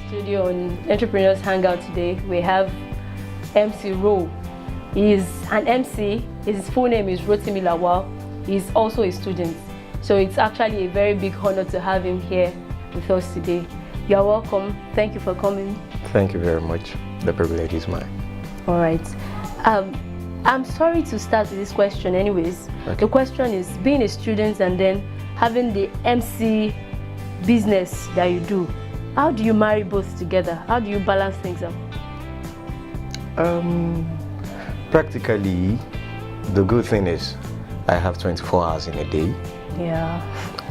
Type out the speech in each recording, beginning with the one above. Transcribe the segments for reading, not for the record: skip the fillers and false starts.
Studio on Entrepreneurs Hangout today, we have MC Ro. He's an MC. His full name is Timi Lawal. He's also a student. So it's actually a very big honor to have him here with us today. You are welcome. Thank you for coming. Thank you very much. The privilege is mine. All right. I'm sorry to start with this question anyways. Okay. The question is, being a student and then having the MC business that you do, how do you marry both together? How do you balance things out? Practically, the good thing is I have 24 hours in a day. Yeah.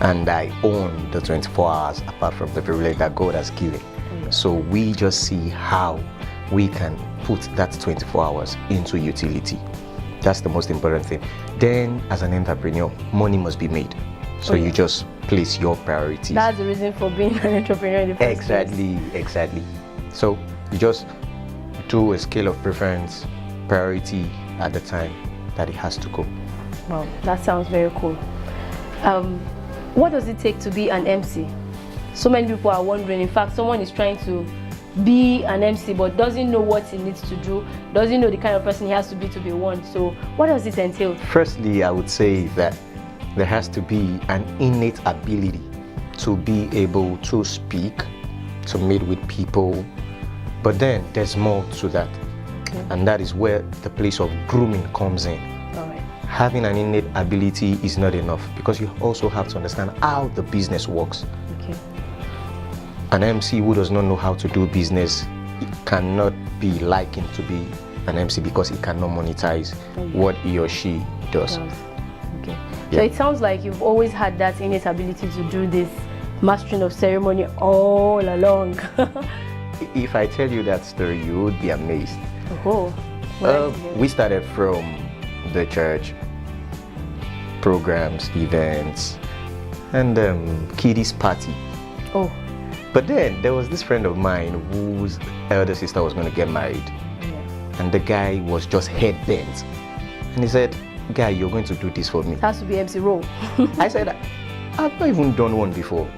And I own the 24 hours apart from the privilege that God has given. So we just see how we can put that 24 hours into utility. That's the most important thing. Then as an entrepreneur, money must be made. So you just place your priorities. That's the reason for being an entrepreneur in the first place. Exactly. So you just do a scale of preference, priority at the time that it has to go. Wow, that sounds very cool. What does it take to be an MC? So many people are wondering. In fact, someone is trying to be an MC but doesn't know what he needs to do, doesn't know the kind of person he has to be one. So what does it entail? Firstly, I would say that there has to be an innate ability to be able to speak, to meet with people, but then there's more to that. Okay. And that is where the place of grooming comes in. All right. Having an innate ability is not enough because you also have to understand how the business works. Okay. An MC who does not know how to do business, it cannot be likened to be an MC because he cannot monetize what he or she does. Okay. Yeah. So it sounds like you've always had that innate ability to do this mastering of ceremony all along. If I tell you that story, you would be amazed. Oh. We started from the church, programs, events, and kiddies party. Oh. But then there was this friend of mine whose elder sister was going to get married. Yeah. And the guy was just head bent. And he said, "Guy, you're going to do this for me." It has to be MC Ro. I said, "I've not even done one before."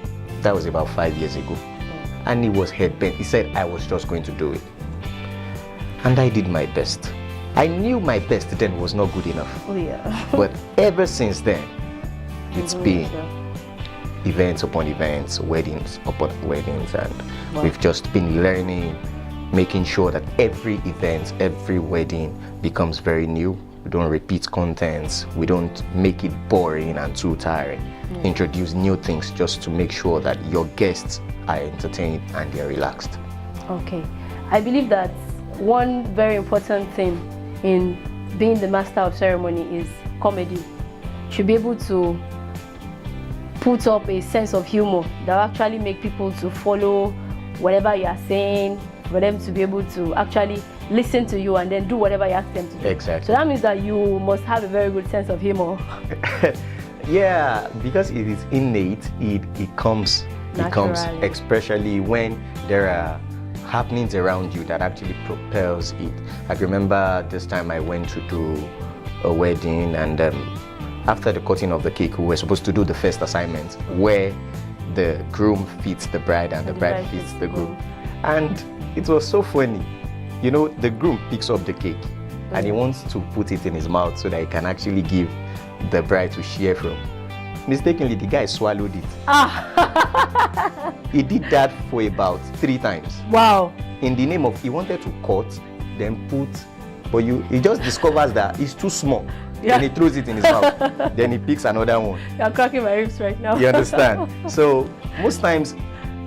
That was about 5 years ago. And he was head bent. He said I was just going to do it. And I did my best. I knew my best then was not good enough. Oh yeah. But ever since then, it's been events upon events, weddings upon weddings, and we've just been learning, making sure that every event, every wedding becomes very new. We don't repeat contents, we don't make it boring and too tiring. Introduce new things just to make sure that your guests are entertained and they're relaxed. Okay. I believe that one very important thing in being the master of ceremony is comedy. You should be able to put up a sense of humor that will actually make people to follow whatever you are saying, for them to be able to actually listen to you and then do whatever you ask them to do. Exactly. So that means that you must have a very good sense of humor. Yeah, because it is innate, it comes, especially when there are happenings around you that actually propels it. I remember this time I went to do a wedding, and after the cutting of the cake, we were supposed to do the first assignment where the groom feeds the bride and the bride feeds the groom. And it was so funny. You know, the groom picks up the cake and he wants to put it in his mouth so that he can actually give the bride to share from. Mistakenly, the guy swallowed it. He did that for about 3 times. Wow. In the name of, he wanted to cut, then put, but he just discovers that it's too small. Yeah. Then he throws it in his mouth. Then he picks another one. You're cracking my ribs right now. You understand? So most times,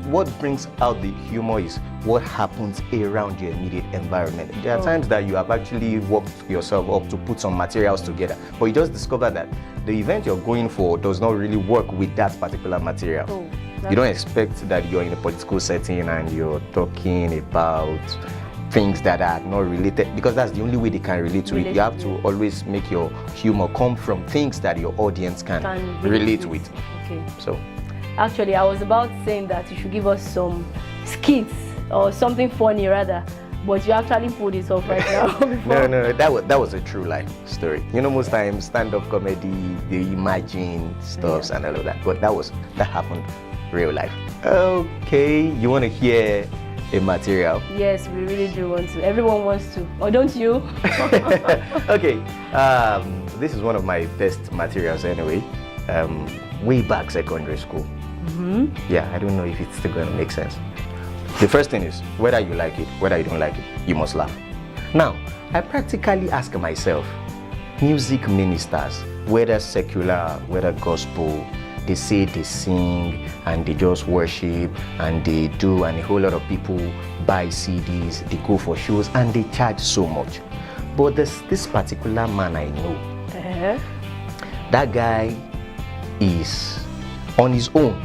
what brings out the humor is what happens around your immediate environment. There are times that you have actually worked yourself up to put some materials together, but you just discover that the event you're going for does not really work with that particular material. You don't expect that you're in a political setting and you're talking about things that are not related, because that's the only way they can relate to it. You have to always make your humor come from things that your audience can relate with. Okay. So actually, I was about saying that you should give us some skits or something funny rather, but you actually pulled it off right now. No, that was a true life story. You know, most times stand-up comedy, they imagine stuffs and all of that, but that happened real life. Okay, you want to hear a material? Yes, we really do want to. Everyone wants to. Or don't you? Okay, this is one of my best materials anyway. Way back secondary school. Yeah, I don't know if it's still going to make sense. The first thing is, whether you like it, whether you don't like it, you must laugh. Now, I practically ask myself, music ministers, whether secular, whether gospel, they say they sing and they just worship and they do, and a whole lot of people buy CDs, they go for shows and they charge so much. But there's this particular man I know. That guy is on his own.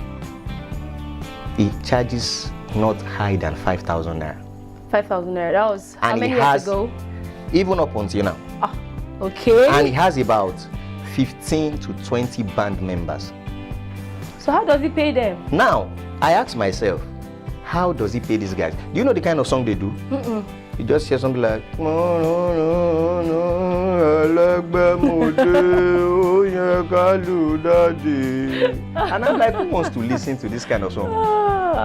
He charges not higher than 5,000 naira. 5,000 naira. That was how many years ago? Even up until now. Ah, okay. And he has about 15 to 20 band members. So how does he pay them? Now, I ask myself, how does he pay these guys? Do you know the kind of song they do? You just hear something like, and I'm like, who wants to listen to this kind of song?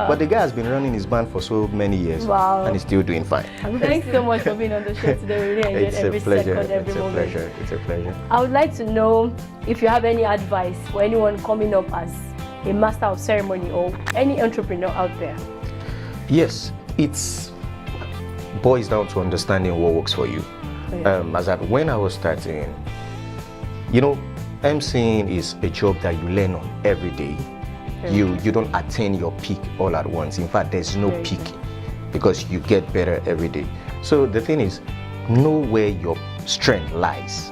But the guy has been running his band for so many years. Wow. And he's still doing fine. Thanks so much for being on the show today. We really enjoyed every second, every moment. It's a pleasure. I would like to know if you have any advice for anyone coming up as a master of ceremony or any entrepreneur out there. Yes, it's boils down to understanding what works for you. As that when I was starting, you know, emceeing is a job that you learn on every day. You don't attain your peak all at once. In fact, there's no peak because you get better every day. So the thing is, know where your strength lies.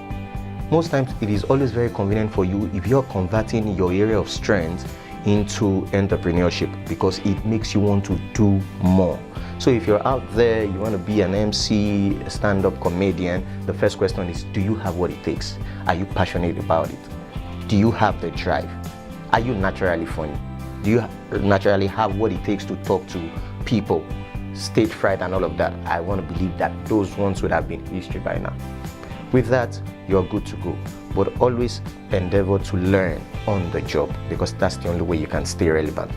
Most times it is always very convenient for you if you're converting your area of strength into entrepreneurship, because it makes you want to do more. So if you're out there, you want to be an MC, a stand-up comedian, the first question is, do you have what it takes? Are you passionate about it? Do you have the drive? Are you naturally funny? Do you naturally have what it takes to talk to people? Stage fright and all of that. I want to believe that those ones would have been history by now. With that, you're good to go. But always endeavor to learn on the job, because that's the only way you can stay relevant.